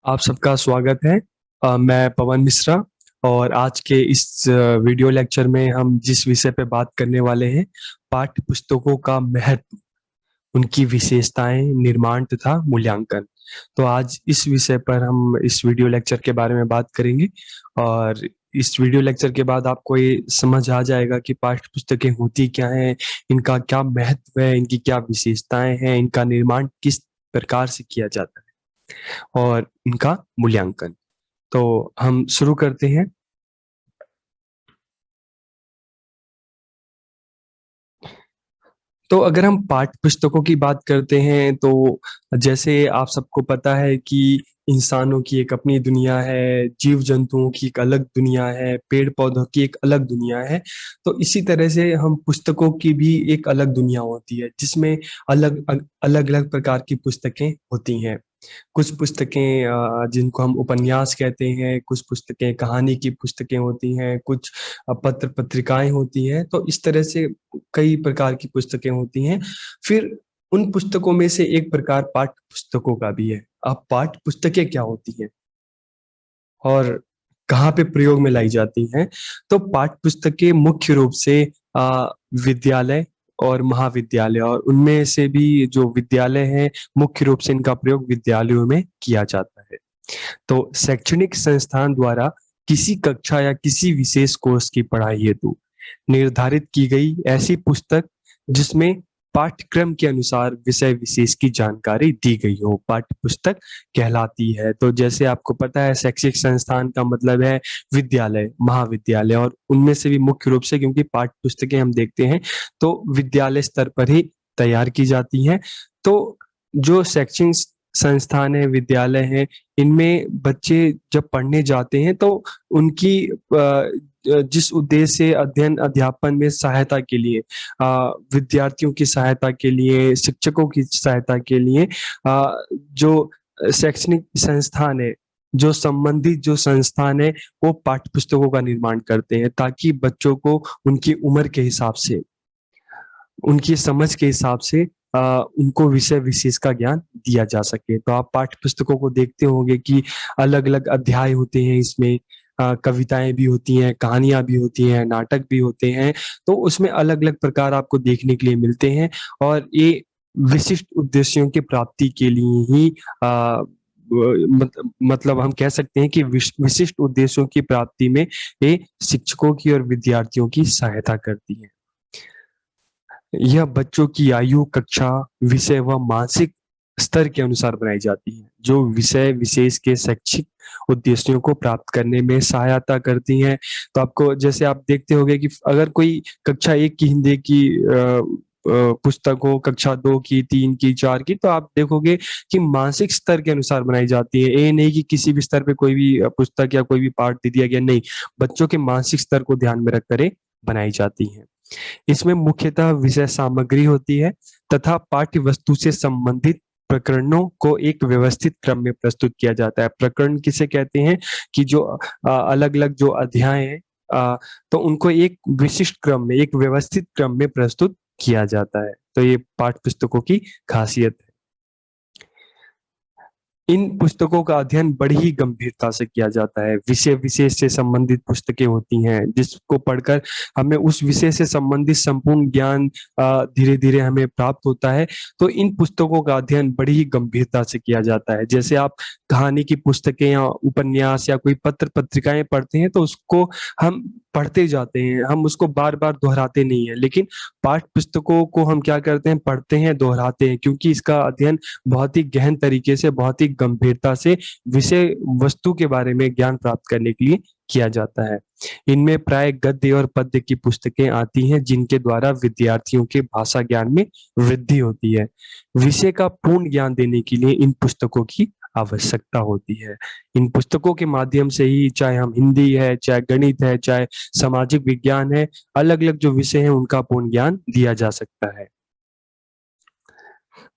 आप सबका स्वागत है। मैं पवन मिश्रा और आज के इस वीडियो लेक्चर में हम जिस विषय पे बात करने वाले हैं, पाठ्य पुस्तकों का महत्व, उनकी विशेषताएं, निर्माण तथा मूल्यांकन। तो आज इस विषय पर हम इस वीडियो लेक्चर के बारे में बात करेंगे और इस वीडियो लेक्चर के बाद आपको ये समझ आ जाएगा कि पाठ्य पुस्तकें होती क्या हैं, इनका क्या महत्व है, इनकी क्या विशेषताएं हैं, इनका निर्माण किस प्रकार से किया जाता है और इनका मूल्यांकन। तो हम शुरू करते हैं। तो अगर हम पाठ्य पुस्तकों की बात करते हैं तो जैसे आप सबको पता है कि इंसानों की एक अपनी दुनिया है, जीव जंतुओं की एक अलग दुनिया है, पेड़ पौधों की एक अलग दुनिया है। तो इसी तरह से हम पुस्तकों की भी एक अलग दुनिया होती है जिसमें अलग अलग अलग प्रकार की पुस्तकें होती हैं। कुछ पुस्तकें जिनको हम उपन्यास कहते हैं, कुछ पुस्तकें कहानी की पुस्तकें होती हैं, कुछ पत्र पत्रिकाएं होती हैं। तो इस तरह से कई प्रकार की पुस्तकें होती हैं। फिर उन पुस्तकों में से एक प्रकार पाठ्य पुस्तकों का भी है। अब पाठ्य पुस्तकें क्या होती हैं और कहाँ पे प्रयोग में लाई जाती हैं? तो पाठ्य पुस्तकें मुख्य रूप से विद्यालय और महाविद्यालय, और उनमें से भी जो विद्यालय है, मुख्य रूप से इनका प्रयोग विद्यालयों में किया जाता है। तो शैक्षणिक संस्थान द्वारा किसी कक्षा या किसी विशेष कोर्स की पढ़ाई हेतु निर्धारित की गई ऐसी पुस्तक जिसमें पाठ्यक्रम के अनुसार विषय विशेष की जानकारी दी गई हो, पाठ्य पुस्तक कहलाती है। तो जैसे आपको पता है, शैक्षिक संस्थान का मतलब है विद्यालय, महाविद्यालय, और उनमें से भी मुख्य रूप से क्योंकि पाठ्य पुस्तकें हम देखते हैं तो विद्यालय स्तर पर ही तैयार की जाती हैं। तो जो शैक्षणिक संस्थान है, विद्यालय है, इनमें बच्चे जब पढ़ने जाते हैं तो उनकी जिस उद्देश्य से अध्ययन अध्यापन में सहायता के लिए, विद्यार्थियों की सहायता के लिए, शिक्षकों की सहायता के लिए, जो शैक्षणिक संस्थान है, जो संबंधित जो संस्थान है, वो पाठ्य पुस्तकों का निर्माण करते हैं ताकि बच्चों को उनकी उम्र के हिसाब से, उनकी समझ के हिसाब से उनको विषय विशेष का ज्ञान दिया जा सके। तो आप पाठ्य पुस्तकों को देखते होंगे कि अलग अलग अध्याय होते हैं इसमें, कविताएं भी होती हैं, कहानियां भी होती हैं, नाटक भी होते हैं। तो उसमें अलग अलग प्रकार आपको देखने के लिए मिलते हैं और ये विशिष्ट उद्देश्यों की प्राप्ति के लिए ही मतलब हम कह सकते हैं कि विशिष्ट उद्देश्यों की प्राप्ति में ये शिक्षकों की और विद्यार्थियों की सहायता करती है। यह बच्चों की आयु, कक्षा, विषय व मानसिक स्तर के अनुसार बनाई जाती है, जो विषय विशेष के शैक्षिक उद्देश्यों को प्राप्त करने में सहायता करती हैं। तो आपको, जैसे आप देखते होंगे कि अगर कोई कक्षा 1 की हिंदी की पुस्तक हो, कक्षा 2 की, 3 की, 4 की, तो आप देखोगे कि मानसिक स्तर के अनुसार बनाई जाती है। ये नहीं कि किसी भी स्तर पे कोई भी पुस्तक या कोई भी पाठ दे दिया गया, नहीं, बच्चों के मानसिक स्तर को ध्यान में रखकर ये बनाई जाती है। इसमें मुख्यतः विषय सामग्री होती है तथा पाठ्य वस्तु से संबंधित प्रकरणों को एक व्यवस्थित क्रम में प्रस्तुत किया जाता है। प्रकरण किसे कहते हैं कि जो अलग अलग जो अध्याय हैं, तो उनको एक विशिष्ट क्रम में, एक व्यवस्थित क्रम में प्रस्तुत किया जाता है। तो ये पाठ्य पुस्तकों की खासियत है। इन पुस्तकों का अध्ययन बड़ी ही गंभीरता से किया जाता है। विषय विशेष से संबंधित पुस्तकें होती हैं जिसको पढ़कर हमें उस विषय से संबंधित संपूर्ण ज्ञान धीरे धीरे हमें प्राप्त होता है। तो इन पुस्तकों का अध्ययन बड़ी ही गंभीरता से किया जाता है। जैसे आप कहानी की पुस्तकें या उपन्यास या कोई पत्र पत्रिकाएं पढ़ते हैं तो उसको हम पढ़ते जाते हैं, हम उसको बार बार दोहराते नहीं है। लेकिन पाठ्य पुस्तकों को हम क्या करते हैं, पढ़ते हैं, दोहराते हैं, क्योंकि इसका अध्ययन बहुत ही गहन तरीके से, बहुत ही गंभीरता से विषय वस्तु के बारे में ज्ञान प्राप्त करने के लिए किया जाता है। इनमें प्राय गद्य और पद्य की पुस्तकें आती हैं जिनके द्वारा विद्यार्थियों के भाषा ज्ञान में वृद्धि होती है। विषय का पूर्ण ज्ञान देने के लिए इन पुस्तकों की आवश्यकता होती है। इन पुस्तकों के माध्यम से ही, चाहे हम हिंदी है, चाहे गणित है, चाहे सामाजिक विज्ञान है, अलग अलग जो विषय हैं उनका पूर्ण ज्ञान दिया जा सकता है।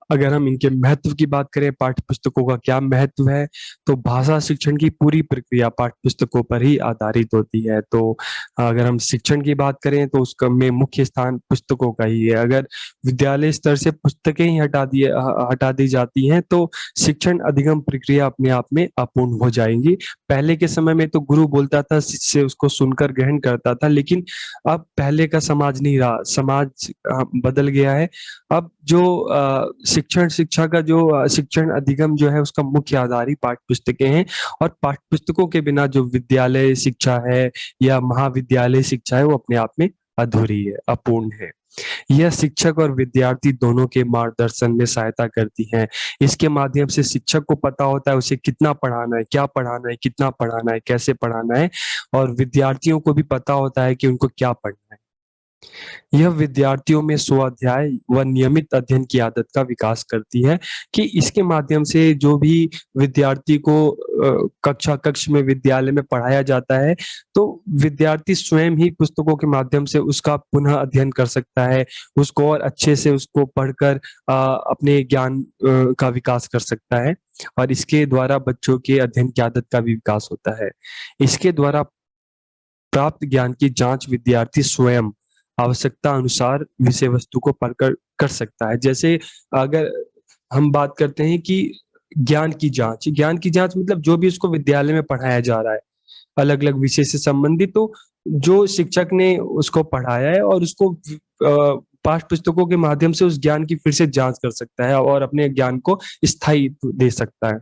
अगर हम इनके महत्व की बात करें, पाठ्य पुस्तकों का क्या महत्व है, तो भाषा शिक्षण की पूरी प्रक्रिया पाठ्य पुस्तकों पर ही आधारित होती है। तो अगर हम शिक्षण की बात करें तो उसका में मुख्य स्थान पुस्तकों का ही है। अगर विद्यालय स्तर से पुस्तकें ही हटा दी जाती हैं तो शिक्षण अधिगम प्रक्रिया अपने आप में अपूर्ण हो जाएंगी। पहले के समय में तो गुरु बोलता था, शिष्य उसको सुनकर ग्रहण करता था, लेकिन अब पहले का समाज नहीं रहा, समाज बदल गया है। अब जो शिक्षा का जो शिक्षण अधिगम जो है उसका मुख्य आधार ही पाठ्य पुस्तकें हैं। और पाठ्य पुस्तकों के बिना जो विद्यालय शिक्षा है या महाविद्यालय शिक्षा है वो अपने आप में अधूरी है, अपूर्ण है। यह शिक्षक और विद्यार्थी दोनों के मार्गदर्शन में सहायता करती है। इसके माध्यम से शिक्षक को पता होता है उसे कितना पढ़ाना है, क्या पढ़ाना है, कितना पढ़ाना है, कैसे पढ़ाना है, और विद्यार्थियों को भी पता होता है कि उनको क्या पढ़ना है। यह विद्यार्थियों में स्वाध्याय व नियमित अध्ययन की आदत का विकास करती है कि इसके माध्यम से जो भी विद्यार्थी को कक्ष में विद्यालय में पढ़ाया जाता है तो विद्यार्थी स्वयं ही पुस्तकों के माध्यम से उसका पुनः अध्ययन कर सकता है, उसको और अच्छे से उसको पढ़कर अपने ज्ञान का विकास कर सकता है। और इसके द्वारा बच्चों के अध्ययन की आदत का भी विकास होता है। इसके द्वारा प्राप्त ज्ञान की जांच विद्यार्थी स्वयं आवश्यकता अनुसार विषय वस्तु को पढ़कर कर सकता है। जैसे अगर हम बात करते हैं कि ज्ञान की जांच मतलब जो भी उसको विद्यालय में पढ़ाया जा रहा है अलग अलग विषय से संबंधित, तो जो शिक्षक ने उसको पढ़ाया है और उसको पाठ्य पुस्तकों के माध्यम से उस ज्ञान की फिर से जांच कर सकता है और अपने ज्ञान को स्थायी दे सकता है।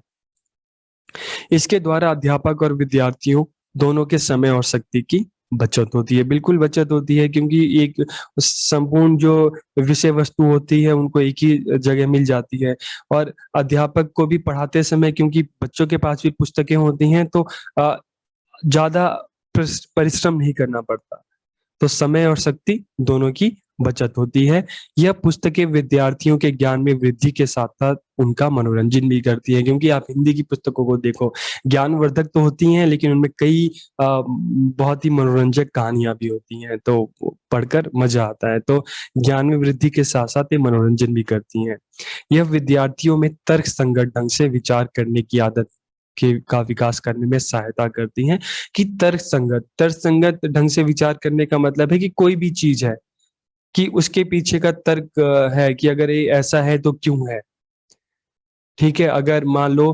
इसके द्वारा अध्यापक और विद्यार्थियों दोनों के समय और शक्ति की बचत होती है। बिल्कुल बचत होती है, क्योंकि एक संपूर्ण जो विषय वस्तु होती है उनको एक ही जगह मिल जाती है। और अध्यापक को भी पढ़ाते समय क्योंकि बच्चों के पास भी पुस्तकें होती हैं तो ज्यादा परिश्रम नहीं करना पड़ता, तो समय और शक्ति दोनों की बचत होती है। यह पुस्तकें विद्यार्थियों के ज्ञान में वृद्धि के साथ साथ उनका मनोरंजन भी करती है, क्योंकि आप हिंदी की पुस्तकों को देखो, ज्ञानवर्धक तो होती हैं लेकिन उनमें कई बहुत ही मनोरंजक कहानियां भी होती हैं, तो पढ़कर मजा आता है। तो ज्ञान में वृद्धि के साथ साथ ये मनोरंजन भी करती हैं। यह विद्यार्थियों में तर्क संगत ढंग से विचार करने की आदत का विकास करने में सहायता करती हैं। कि तर्क संगत ढंग से विचार करने का मतलब है कि कोई भी चीज है कि उसके पीछे का तर्क है कि अगर ये ऐसा है तो क्यों है। ठीक है, अगर मान लो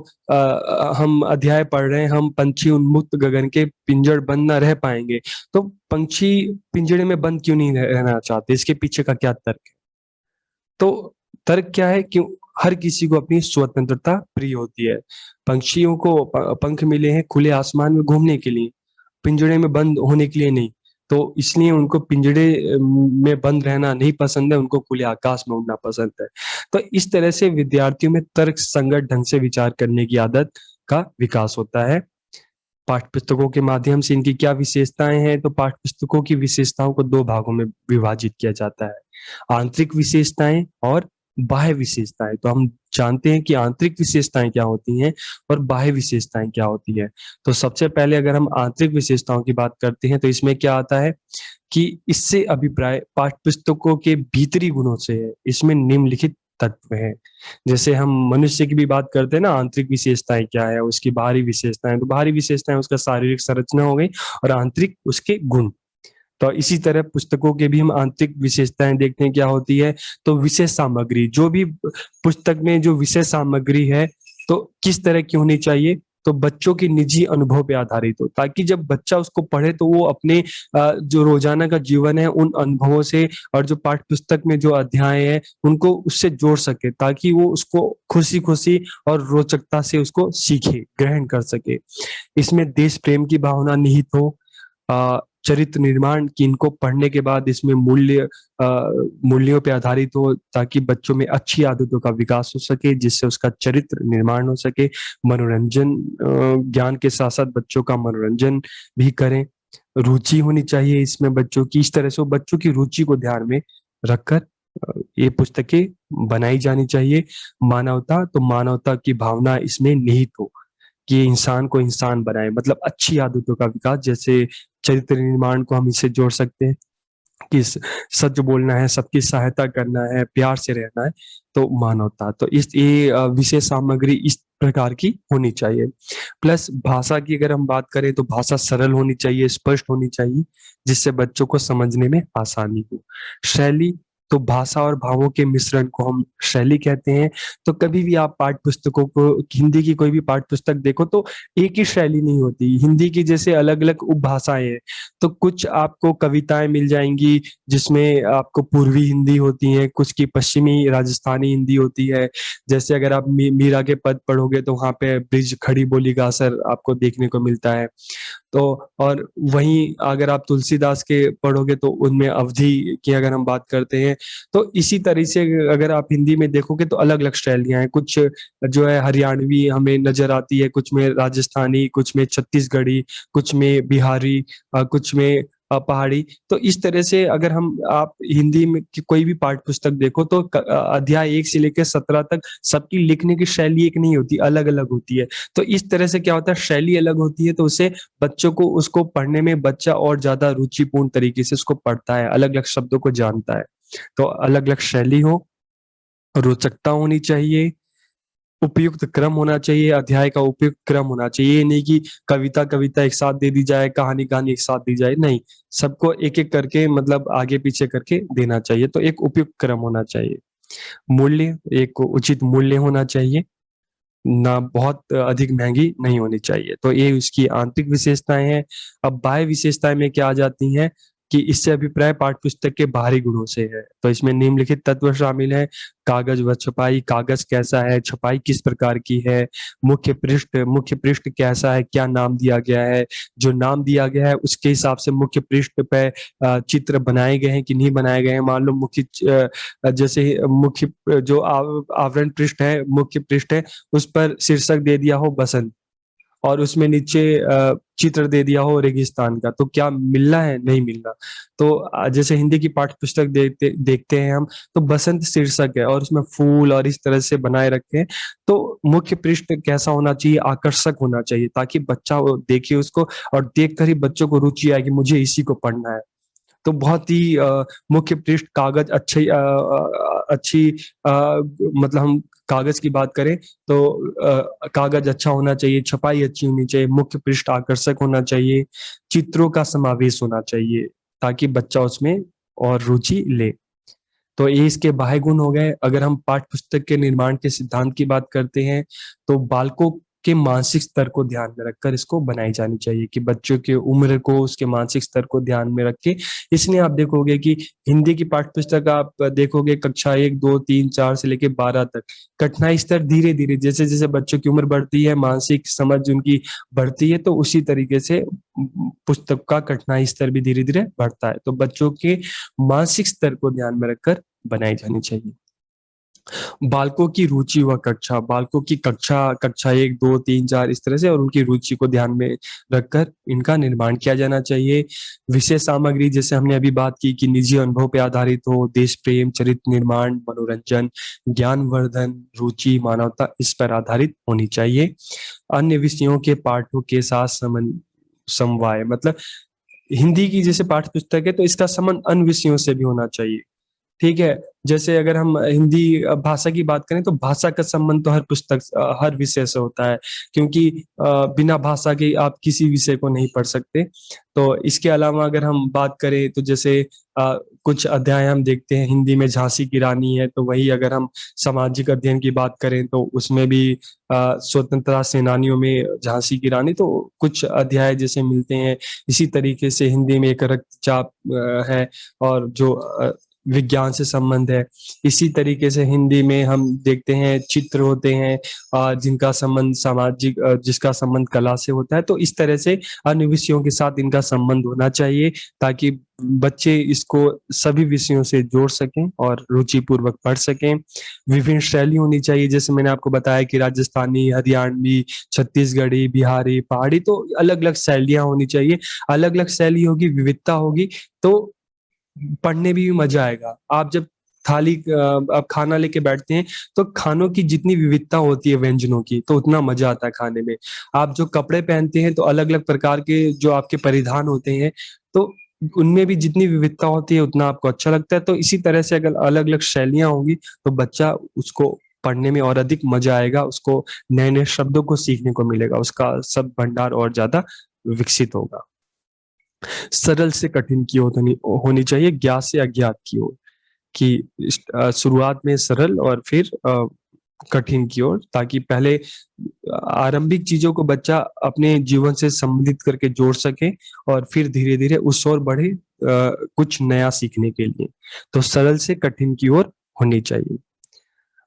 हम अध्याय पढ़ रहे हैं, हम पंछी उन्मुक्त गगन के पिंजड़ बंद न रह पाएंगे, तो पंछी पिंजड़े में बंद क्यों नहीं रहना चाहते, इसके पीछे का क्या तर्क है। तो तर्क क्या है, क्यों हर किसी को अपनी स्वतंत्रता प्रिय होती है। पंछियों को पंख मिले हैं खुले आसमान में घूमने के लिए, पिंजड़े में बंद होने के लिए नहीं। तो इसलिए उनको पिंजड़े में बंद रहना नहीं पसंद है, उनको खुले आकाश में उड़ना पसंद है। तो इस तरह से विद्यार्थियों में तर्क संगत ढंग से विचार करने की आदत का विकास होता है। पाठ्य पुस्तकों के माध्यम से इनकी क्या विशेषताएं हैं, तो पाठ्य पुस्तकों की विशेषताओं को दो भागों में विभाजित किया जाता है, आंतरिक विशेषताएं और बाह्य विशेषताएं। तो हम जानते हैं कि आंतरिक विशेषताएं क्या होती हैं और बाह्य विशेषताएं क्या होती है। तो सबसे पहले अगर हम आंतरिक विशेषताओं की बात करते हैं तो इसमें क्या आता है कि इससे अभिप्राय पाठ्य पुस्तकों के भीतरी गुणों से है। इसमें निम्नलिखित तत्व हैं। जैसे हम मनुष्य की भी बात करते हैं ना, आंतरिक विशेषताएं क्या है, उसकी बाहरी विशेषताएं, तो बाहरी विशेषताएं उसका शारीरिक संरचना हो गई और आंतरिक उसके गुण। तो इसी तरह पुस्तकों के भी हम आंतरिक विशेषताएं देखते हैं क्या होती है। तो विषय सामग्री, जो भी पुस्तक में जो विषय सामग्री है तो किस तरह की होनी चाहिए, तो बच्चों के निजी अनुभव पे आधारित हो, ताकि जब बच्चा उसको पढ़े तो वो अपने जो रोजाना का जीवन है उन अनुभवों से और जो पाठ्य पुस्तक में जो अध्याय है उनको उससे जोड़ सके, ताकि वो उसको खुशी खुशी और रोचकता से उसको सीखे, ग्रहण कर सके। इसमें देश प्रेम की भावना निहित हो, चरित्र निर्माण की इनको पढ़ने के बाद इसमें मूल्यों पे आधारित हो, ताकि बच्चों में अच्छी आदतों का विकास हो सके जिससे उसका चरित्र निर्माण हो सके। मनोरंजन, ज्ञान के साथ साथ बच्चों का मनोरंजन भी करें। रुचि होनी चाहिए इसमें बच्चों की, इस तरह से बच्चों की रुचि को ध्यान में रखकर ये पुस्तकें बनाई जानी चाहिए। मानवता, तो मानवता की भावना इसमें निहित हो कि इंसान को इंसान बनाए, मतलब अच्छी आदतों का विकास, जैसे चरित्र निर्माण को हम इससे जोड़ सकते हैं। कि सच बोलना है, सबकी सहायता करना है, प्यार से रहना है, तो मानवता। तो इस ये विशेष सामग्री इस प्रकार की होनी चाहिए। प्लस भाषा की अगर हम बात करें तो भाषा सरल होनी चाहिए, स्पष्ट होनी चाहिए, जिससे बच्चों को समझने में आसानी हो। शैली, तो भाषा और भावों के मिश्रण को हम शैली कहते हैं। तो कभी भी आप पाठ्य पुस्तकों को, हिंदी की कोई भी पाठ्य पुस्तक देखो तो एक ही शैली नहीं होती। हिंदी की जैसे अलग-अलग उपभाषाएँ हैं, तो कुछ आपको कविताएँ मिल जाएँगी जिसमें आपको पूर्वी हिंदी होती है, कुछ की पश्चिमी राजस्थानी हिंदी होती है। जैसे अगर आप मीरा के पद पढ़ोगे तो वहाँ पे ब्रिज खड़ी बोली का असर आपको देखने को मिलता है। तो और वहीं अगर आप तुलसीदास के पढ़ोगे तो उनमें अवधि की अगर हम बात करते हैं, तो इसी तरह से अगर आप हिंदी में देखोगे तो अलग-अलग शैलियाँ हैं। कुछ जो है हरियाणवी हमें नज़र आती है, कुछ में राजस्थानी, कुछ में छत्तीसगढ़ी, कुछ में बिहारी, कुछ में पहाड़ी। तो इस तरह से अगर हम आप हिंदी में की कोई भी पाठ्य पुस्तक देखो तो अध्याय 1 से लेके 17 तक सबकी लिखने की शैली एक नहीं होती, अलग-अलग होती है। तो इस तरह से क्या होता है, शैली अलग होती है, तो उससे बच्चों को उसको पढ़ने में बच्चा और ज़्यादा रुचिपूर्ण तरीके से उसको पढ़ता है, अलग-अलग शब्दों को जानता है। तो अलग-अलग शैली हो, रोचकता होनी चाहिए, उपयुक्त क्रम होना चाहिए, अध्याय का उपयुक्त क्रम होना चाहिए। ये नहीं कि कविता एक साथ दे दी जाए, कहानी एक साथ दी जाए, नहीं। सबको एक-एक करके मतलब आगे-पीछे करके देना चाहिए, तो एक उपयुक्त क्रम होना चाहिए। मूल्य, एक उचित मूल्य होना चाहिए, ना बहुत अधिक महँगी नहीं होनी चाहिए। तो ये उसकी आंतरिक विशेषताएँ हैं। अब बाह्य विशेषताएँ में क्या आ जाती हैं कि इससे अभिप्राय पाठ्यपुस्तक के बाहरी गुणों से है। तो इसमें निम्नलिखित तत्व शामिल हैं, कागज़ व छपाई, कागज़ कैसा है, छपाई किस प्रकार की है, मुख्य पृष्ठ कैसा है, क्या नाम दिया गया है, जो नाम दिया गया है उसके हिसाब से मुख्य पृष्ठ पे चित्र बनाए गए हैं कि नहीं बनाए गए हैं। मान लो जैसे मुख्य जो आवरण पृष्ठ है, मुख्य पृष्ठ है, उस पर शीर्षक दे दिया हो बसंत और उसमें नीचे चित्र दे दिया हो रेगिस्तान का, तो क्या मिलना है? नहीं मिलना। तो जैसे हिंदी की पाठ्य पुस्तक देखते हैं हम, तो बसंत शीर्षक है और उसमें फूल और इस तरह से बनाए रखे हैं। तो मुख्य पृष्ठ कैसा होना चाहिए? आकर्षक होना चाहिए ताकि बच्चा वो देखे उसको और देखकर ही बच्चों को रुचि आए कि मुझे इसी को पढ़ना है। तो बहुत ही मुख्य पृष्ठ कागज़ अच्छी मतलब हम कागज़ की बात करें तो कागज़ अच्छा होना चाहिए, छपाई अच्छी होनी चाहिए, मुख्य पृष्ठ आकर्षक होना चाहिए, चित्रों का समावेश होना चाहिए, ताकि बच्चा उसमें और रुचि ले। तो ये इसके बाह्य गुण हो गए। अगर हम पाठ्य पुस्तक के निर्माण के सिद्धांत की बात करते हैं, तो बालकों के मानसिक स्तर को ध्यान में रखकर इसको बनाई जानी चाहिए कि बच्चों की उम्र को, उसके मानसिक स्तर को ध्यान में रख के इसलिए आप देखोगे कि हिंदी की पाठ्य पुस्तक आप देखोगे कक्षा 1, 2, 3, 4 से लेके 12 तक। कठिनाई स्तर धीरे-धीरे जैसे-जैसे बच्चों की उम्र बढ़ती है, मानसिक समझ उनकी बढ़ती है, तो उसी तरीके से पुस्तक का कठिनाई स्तर भी धीरे-धीरे बढ़ता है। तो बच्चों के मानसिक स्तर को ध्यान में रखकर बनाई जानी चाहिए। बालकों की रुचि व कक्षा, बालकों की कक्षा 1, 2, 3, 4 इस तरह से और उनकी रुचि को ध्यान में रखकर इनका निर्माण किया जाना चाहिए। विषय सामग्री जैसे हमने अभी बात की कि निजी अनुभव पे आधारित हो, देश प्रेम, चरित्र निर्माण, मनोरंजन, ज्ञानवर्धन, रुचि, मानवता इस पर आधारित होनी चाहिए। अन्य विषयों के पाठों के साथ समवाय मतलब हिंदी की जैसे पाठ्य पुस्तक है तो इसका संबंध अन्य विषयों से भी होना चाहिए। ठीक है? जैसे अगर हम हिंदी भाषा की बात करें तो भाषा का संबंध तो हर विषय से होता है क्योंकि बिना भाषा के आप किसी विषय को नहीं पढ़ सकते। तो इसके अलावा अगर हम बात करें तो जैसे कुछ अध्याय हम देखते हैं हिंदी में झांसी की रानी है, तो वही अगर हम सामाजिक अध्ययन की बात करें तो उसमें भी स्वतंत्रता सेनानियों में झांसी की रानी तो कुछ अध्याय जैसे मिलते हैं। इसी तरीके से हिंदी में एक रक्तचाप है और जो विज्ञान से संबंध है। इसी तरीके से हिंदी में हम देखते हैं चित्र होते हैं जिनका संबंध जिसका संबंध कला से होता है। तो इस तरह से अन्य विषयों के साथ इनका संबंध होना चाहिए ताकि बच्चे इसको सभी विषयों से जोड़ सकें और रुचिपूर्वक पढ़ सकें। विभिन्न शैली होनी चाहिए जैसे मैंने आपको बताया कि राजस्थानी, हरियाणवी, छत्तीसगढ़ी, बिहारी, पहाड़ी तो अलग-अलग शैलियाँ होनी चाहिए। अलग-अलग शैली होगी, विविधता होगी तो पढ़ने में भी मज़ा आएगा। आप खाना लेके बैठते हैं, तो खानों की जितनी विविधता होती है व्यंजनों की, तो उतना मज़ा आता है खाने में। आप जो कपड़े पहनते हैं, तो अलग-अलग प्रकार के जो आपके परिधान होते हैं, तो उनमें भी जितनी विविधता होती है उतना आपको अच्छा लगता है। तो इसी तरह से अगर अलग-अलग शैलियाँ होंगी तो बच्चा उसको पढ़ने में और अधिक मज़ा आएगा, उसको नए-नए शब्दों को सीखने को मिलेगा, उसका शब्द भंडार और ज़्यादा विकसित होगा। सरल से कठिन की ओर होनी होनी चाहिए, ज्ञात से अज्ञात की ओर, कि शुरुआत में सरल और फिर कठिन की ओर, ताकि पहले आरंभिक चीज़ों को बच्चा अपने जीवन से सम्मिलित करके जोड़ सके और फिर धीरे-धीरे उस ओर बढ़े कुछ नया सीखने के लिए। तो सरल से कठिन की ओर होनी चाहिए।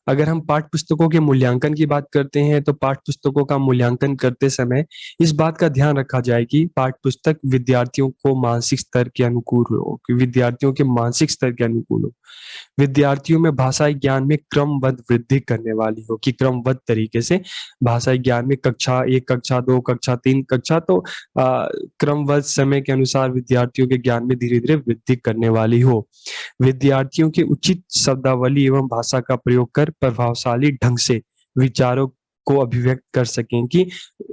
अगर हम पाठ्य पुस्तकों के मूल्यांकन की बात करते हैं, तो पाठ्य पुस्तकों का मूल्यांकन करते समय इस बात का ध्यान रखा जाए कि पाठ्य पुस्तक विद्यार्थियों को मानसिक स्तर के अनुकूल हो, कि विद्यार्थियों के मानसिक स्तर के अनुकूल हो। विद्यार्थियों में भाषाई ज्ञान में क्रमबद्ध वृद्धि करने वाली हो, कि क्रमबद्ध तरीके से भाषाई ज्ञान में कक्षा 1, कक्षा 2, कक्षा 3, कक्षा तो क्रमबद्ध समय के अनुसार विद्यार्थियों के ज्ञान में धीरे-धीरे वृद्धि करने वाली हो। विद्यार्थियों की उचित शब्दावली एवं भाषा का प्रयोग कर प्रभावशाली ढंग से विचारों को अभिव्यक्त कर सकें, कि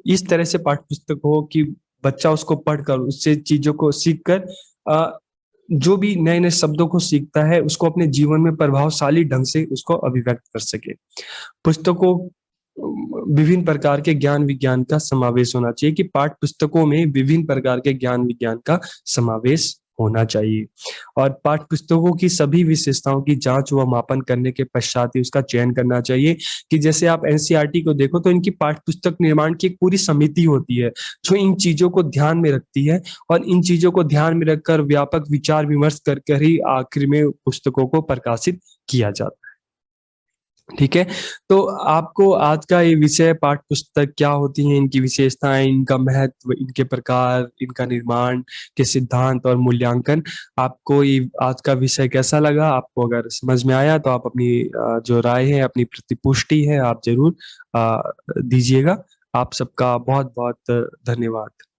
इस तरह से पाठ्य पुस्तक हो कि बच्चा उसको पढ़कर उससे चीज़ों को सीख कर जो भी नए-नए शब्दों को सीखता है उसको अपने जीवन में प्रभावशाली ढंग से उसको अभिव्यक्त कर सके। पुस्तकों विभिन्न प्रकार के ज्ञान विज्ञान का समावेश होना चाहिए, कि पाठ्य पुस्तकों में विभिन्न प्रकार के ज्ञान विज्ञान का समावेश होना चाहिए और पाठ्य पुस्तकों की सभी विशेषताओं की जाँच व मापन करने के पश्चात ही उसका चयन करना चाहिए, कि जैसे आप एनसीईआरटी को देखो तो इनकी पाठ्य पुस्तक निर्माण की एक पूरी समिति होती है, जो इन चीज़ों को ध्यान में रखती है और इन चीज़ों को ध्यान में रखकर व्यापक विचार-विमर्श कर कर ही आखिर में पुस्तकों को प्रकाशित किया जाता है। ठीक है? तो आपको आज का ये विषय पाठ्य पुस्तक क्या होती हैं, इनकी विशेषताएँ, इनका महत्व, इनके प्रकार, इनका निर्माण के सिद्धांत और मूल्यांकन, आपको ये आज का विषय कैसा लगा? आपको अगर समझ में आया तो आप अपनी जो राय है, अपनी प्रतिपुष्टि है, आप ज़रूर दीजिएगा। आप सबका बहुत-बहुत धन्यवाद।